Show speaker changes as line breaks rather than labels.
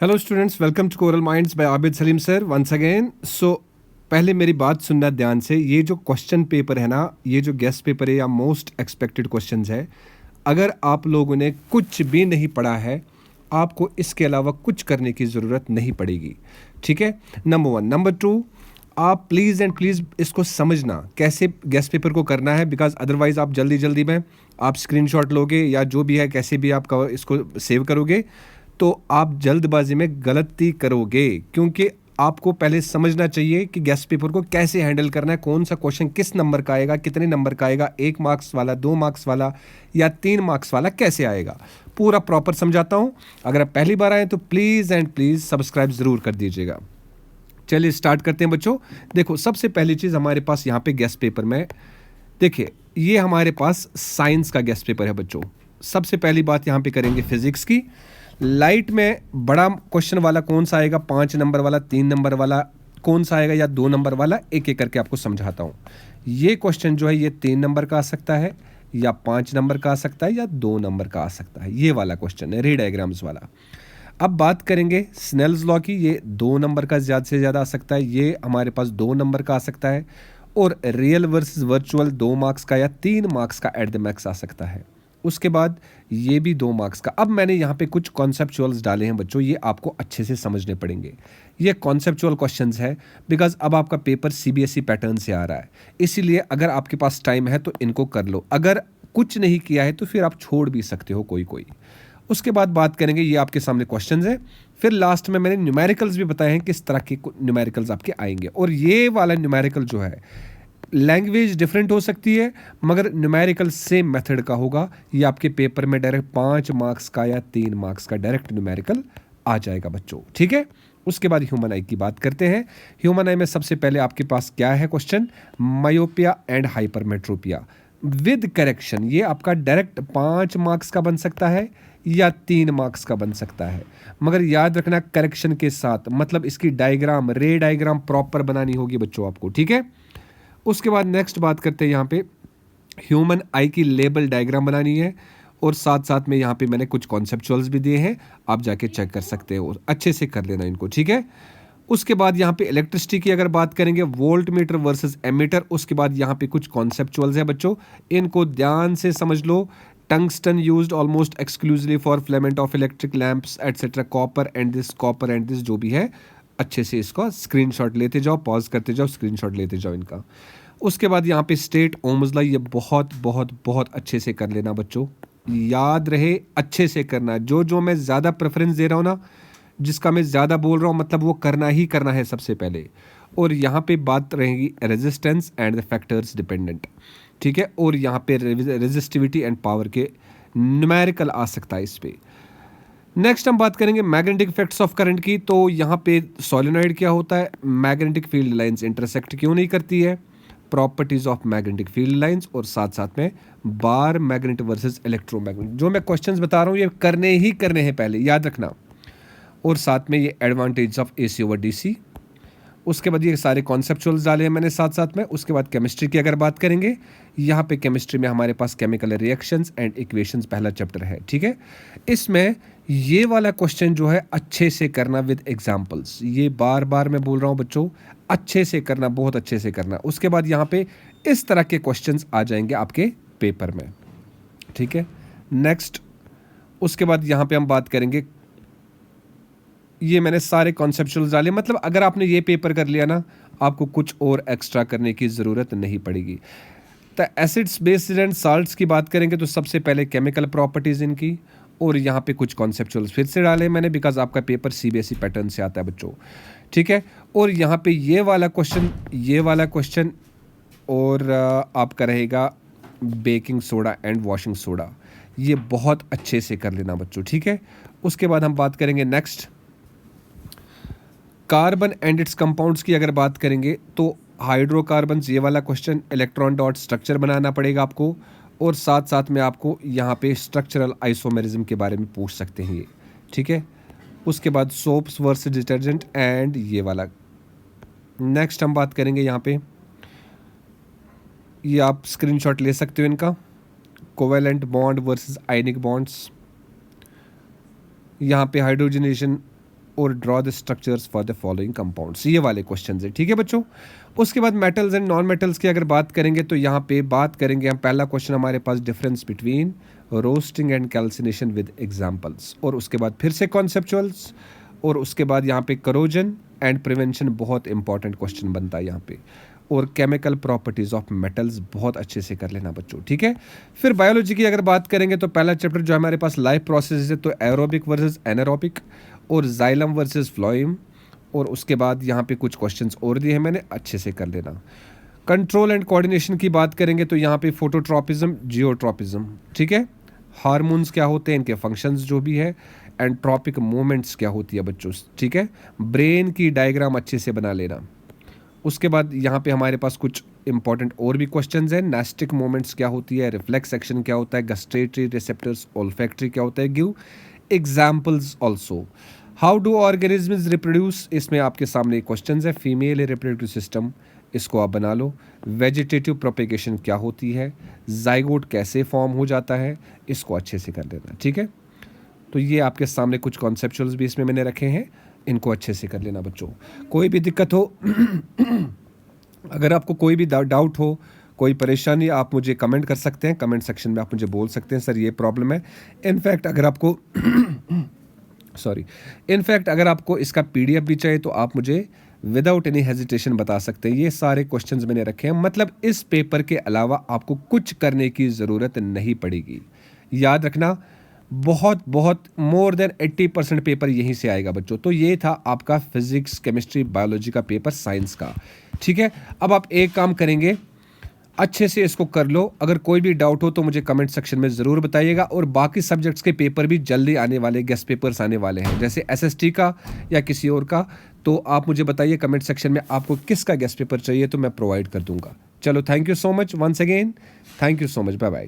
Hello students, welcome to Coral Minds by Abid Salim sir once again. पहले मेरी बात सुनना ध्यान से। ये जो क्वेश्चन पेपर है ना, ये जो गेस्ट पेपर है या मोस्ट एक्सपेक्टेड क्वेश्चंस है, अगर आप लोगों ने कुछ भी नहीं पढ़ा है, आपको इसके अलावा कुछ करने की ज़रूरत नहीं पड़ेगी। ठीक है, नंबर वन। नंबर टू, आप प्लीज़ एंड प्लीज़ इसको समझना कैसे गेस्ट पेपर को करना है, बिकॉज अदरवाइज़ आप जल्दी जल्दी में आप स्क्रीनशॉट लोगे या जो भी है कैसे भी आप इसको सेव करोगे, तो आप जल्दबाजी में गलती करोगे। क्योंकि आपको पहले समझना चाहिए कि गेस्ट पेपर को कैसे हैंडल करना है, कौन सा क्वेश्चन किस नंबर का आएगा, कितने नंबर का आएगा, 1 मार्क्स वाला, 2 मार्क्स वाला या 3 मार्क्स वाला कैसे आएगा, पूरा प्रॉपर समझाता हूँ। अगर आप पहली बार आए तो प्लीज़ एंड प्लीज़ सब्सक्राइब ज़रूर कर दीजिएगा। चलिए स्टार्ट करते हैं बच्चों। देखो, सबसे पहली चीज़ हमारे पास यहाँ पे गेस्ट पेपर में, देखिए ये हमारे पास साइंस का गेस्ट पेपर है बच्चों। सबसे पहली बात यहाँ पे करेंगे फिजिक्स की। लाइट में बड़ा क्वेश्चन वाला कौन सा आएगा, 5 नंबर वाला, 3 नंबर वाला कौन सा आएगा या 2 नंबर वाला, एक एक करके आपको समझाता हूँ। ये क्वेश्चन जो है ये 3 नंबर का आ सकता है या 5 नंबर का आ सकता है या 2 नंबर का आ सकता है। ये वाला क्वेश्चन है रे डायग्राम्स वाला। अब बात करेंगे स्नेल्स लॉ की। ये 2 नंबर का ज़्यादा से ज़्यादा आ सकता है, ये हमारे पास 2 नंबर का आ सकता है। और रियल वर्सेस वर्चुअल 2 मार्क्स का या 3 मार्क्स का एट द मैक्स आ सकता है। उसके बाद ये भी 2 मार्क्स का। अब मैंने यहाँ पे कुछ कॉन्सेप्चुअल्स डाले हैं बच्चों, ये आपको अच्छे से समझने पड़ेंगे। ये कॉन्सेप्चुअल क्वेश्चंस है बिकॉज अब आपका पेपर सीबीएसई पैटर्न से आ रहा है, इसीलिए अगर आपके पास टाइम है तो इनको कर लो। अगर कुछ नहीं किया है तो फिर आप छोड़ भी सकते हो कोई कोई। उसके बाद बात करेंगे, ये आपके सामने क्वेश्चंस हैं। फिर लास्ट में मैंने न्यूमेरिकल्स भी बताए हैं किस तरह के न्यूमेरिकल्स आपके आएंगे। और ये वाला न्यूमेरिकल जो है, लैंग्वेज डिफरेंट हो सकती है मगर न्यूमेरिकल सेम मेथड का होगा। ये आपके पेपर में डायरेक्ट 5 मार्क्स का या 3 मार्क्स का डायरेक्ट न्यूमेरिकल आ जाएगा बच्चों। ठीक है, उसके बाद ह्यूमन आई की बात करते हैं। ह्यूमन आई में सबसे पहले आपके पास क्या है question, myopia and hypermetropia with correction. ये आपका डायरेक्ट 5 मार्क्स का बन सकता है या 3 मार्क्स का बन सकता है, मगर याद रखना करेक्शन के साथ, मतलब इसकी डायग्राम, रे डायग्राम प्रॉपर बनानी होगी बच्चों आपको। ठीक है, उसके बाद नेक्स्ट बात करते हैं, यहाँ पे ह्यूमन आई की लेबल डायग्राम बनानी है और साथ साथ में यहाँ पे मैंने कुछ कॉन्सेप्चुअल्स भी दिए हैं, आप जाके चेक कर सकते हो, अच्छे से कर लेना इनको। ठीक है, उसके बाद यहाँ पे इलेक्ट्रिसिटी की अगर बात करेंगे, वोल्ट मीटर वर्सेस एमीटर। उसके बाद यहाँ पे कुछ कॉन्सेप्चुअल्स है बच्चों, इनको ध्यान से समझ लो। Tungsten used almost exclusively for filament of electric lamps et cetera, copper and this जो भी है, अच्छे से इसका स्क्रीनशॉट लेते जाओ, पॉज करते जाओ, स्क्रीनशॉट लेते जाओ इनका। उसके बाद यहाँ पे स्टेट ओम्स लॉ, ये बहुत बहुत बहुत अच्छे से कर लेना बच्चों, याद रहे अच्छे से करना। जो जो मैं ज़्यादा प्रेफरेंस दे रहा हूँ ना, जिसका मैं ज़्यादा बोल रहा हूँ, मतलब वो करना ही करना है सबसे पहले। और यहाँ पे बात रहेगी resistance and the factors dependent. ठीक है, और यहाँ पे रेजिस्टिविटी एंड पावर के न्यूमेरिकल आ सकता है इस पे। नेक्स्ट हम बात करेंगे मैग्नेटिक इफेक्ट्स ऑफ करंट की। तो यहाँ पे सोलेनॉइड क्या होता है, मैग्नेटिक फील्ड लाइंस इंटरसेक्ट क्यों नहीं करती है, properties of magnetic field lines, और साथ साथ में बार मैग्नेट वर्सेस इलेक्ट्रोमैग्नेट। जो मैं क्वेश्चंस बता रहा हूँ ये करने ही करने हैं पहले, याद रखना। और साथ में ये advantage of AC over DC. उसके बाद ये सारे कॉन्सेप्चुअल्स डाले हैं मैंने साथ साथ में। उसके बाद केमिस्ट्री की अगर बात करेंगे, यहाँ पे केमिस्ट्री में हमारे पास केमिकल रिएक्शंस एंड इक्वेशंस पहला चैप्टर है। ठीक है, इसमें ये वाला क्वेश्चन जो है अच्छे से करना विद एग्जांपल्स। ये बार बार मैं बोल रहा हूँ बच्चों, अच्छे से करना, बहुत अच्छे से करना। उसके बाद यहाँ पे इस तरह के क्वेश्चंस आ जाएंगे आपके पेपर में। ठीक है, नेक्स्ट उसके बाद यहाँ पे हम बात करेंगे, ये मैंने सारे कॉन्सेप्चुअल्स डाले, मतलब अगर आपने ये पेपर कर लिया ना, आपको कुछ और एक्स्ट्रा करने की ज़रूरत नहीं पड़ेगी। तो एसिड्स, बेसिस एंड साल्ट्स की बात करेंगे तो सबसे पहले केमिकल प्रॉपर्टीज़ इनकी, और यहाँ पे कुछ कॉन्सेप्चुअल्स फिर से डाले मैंने बिकॉज आपका पेपर सीबीएसई पैटर्न से आता है बच्चों। ठीक है, और यहाँ पे ये वाला क्वेश्चन और आपका रहेगा baking soda and washing soda. ये बहुत अच्छे से कर लेना बच्चों। ठीक है, उसके बाद हम बात करेंगे next carbon and it's compounds की अगर बात करेंगे तो हाइड्रोकार्बन, ये वाला क्वेश्चन इलेक्ट्रॉन डॉट स्ट्रक्चर बनाना पड़ेगा आपको, और साथ साथ में आपको यहाँ पे स्ट्रक्चरल आइसोमेरिज्म के बारे में पूछ सकते हैं ये। ठीक है, उसके बाद सोप्स वर्सेस डिटर्जेंट एंड ये वाला। नेक्स्ट हम बात करेंगे यहाँ पे, ये आप स्क्रीनशॉट ले सकते हो इनका, कोवेलेंट बॉन्ड वर्सेस आयनिक बॉन्ड्स। यहाँ पे हाइड्रोजनेशन और draw the structures for the following compounds, ये वाले क्वेश्चन है, ठीक है बच्चों। उसके बाद मेटल्स एंड नॉन मेटल्स की अगर बात करेंगे तो यहाँ पे बात करेंगे हम, पहला क्वेश्चन हमारे पास difference between roasting and calcination with examples, और उसके बाद फिर से कॉन्सेप्चुअल्स, और उसके बाद यहाँ पे करोजन एंड प्रिवेंशन बहुत इंपॉर्टेंट क्वेश्चन बनता है यहाँ पे, और केमिकल प्रॉपर्टीज ऑफ मेटल्स बहुत अच्छे से कर लेना बच्चों, ठीक है। फिर बायोलॉजी की अगर बात करेंगे तो पहला चैप्टर जो हमारे पास लाइफ प्रोसेस है, तो एरोबिक वर्सेस एनारोबिक, और जाइलम वर्सेस फ्लोएम, और उसके बाद यहाँ पे कुछ क्वेश्चंस और दिए हैं मैंने, अच्छे से कर लेना। कंट्रोल एंड कोऑर्डिनेशन की बात करेंगे तो यहाँ पे फोटोट्रॉपिज्म, जियोट्रॉपिज्म, ठीक है। हार्मोन्स क्या होते हैं, इनके फंक्शंस जो भी है, एंट्रोपिक मूवमेंट्स क्या होती है बच्चों, ठीक है। ब्रेन की डायग्राम अच्छे से बना लेना। उसके बाद यहाँ पे हमारे पास कुछ इंपॉर्टेंट और भी क्वेश्चंस हैं, नेस्टिक मूवमेंट्स क्या होती है, रिफ्लेक्स एक्शन क्या होता है, गस्टेटरी रिसेप्टर्स, ओल्फैक्टरी क्या होता है, give examples also. How do organisms reproduce, इसमें आपके सामने क्वेश्चन है, फीमेल रिप्रोडक्टिव सिस्टम, इसको आप बना लो। वेजिटेटिव प्रोपेगेशन क्या होती है, जाइगोट कैसे फॉर्म हो जाता है, इसको अच्छे से कर लेना, ठीक है। तो ये आपके सामने कुछ कॉन्सेप्चुअल्स भी इसमें मैंने रखे हैं, इनको अच्छे से कर लेना बच्चों। कोई भी दिक्कत हो अगर आपको कोई भी डाउट हो, कोई परेशानी, आप मुझे कमेंट कर सकते हैं, कमेंट सेक्शन में आप मुझे बोल सकते हैं सर ये प्रॉब्लम है। इनफैक्ट अगर आपको इनफैक्ट अगर आपको इसका पीडीएफ भी चाहिए तो आप मुझे विदाउट एनी हेजिटेशन बता सकते हैं। ये सारे क्वेश्चंस मैंने रखे हैं, मतलब इस पेपर के अलावा आपको कुछ करने की ज़रूरत नहीं पड़ेगी। याद रखना, बहुत बहुत मोर देन 80% पेपर यहीं से आएगा बच्चों। तो ये था आपका फिजिक्स, केमिस्ट्री, बायोलॉजी का पेपर, साइंस का, ठीक है। अब आप एक काम करेंगे, अच्छे से इसको कर लो। अगर कोई भी डाउट हो तो मुझे कमेंट सेक्शन में ज़रूर बताइएगा, और बाकी सब्जेक्ट्स के पेपर भी जल्दी आने वाले, गेस्ट पेपर्स आने वाले हैं, जैसे एसएसटी का या किसी और का। तो आप मुझे बताइए कमेंट सेक्शन में आपको किसका गेस्ट पेपर चाहिए, तो मैं प्रोवाइड कर दूंगा। चलो, thank you so much once again, thank you so much, bye bye.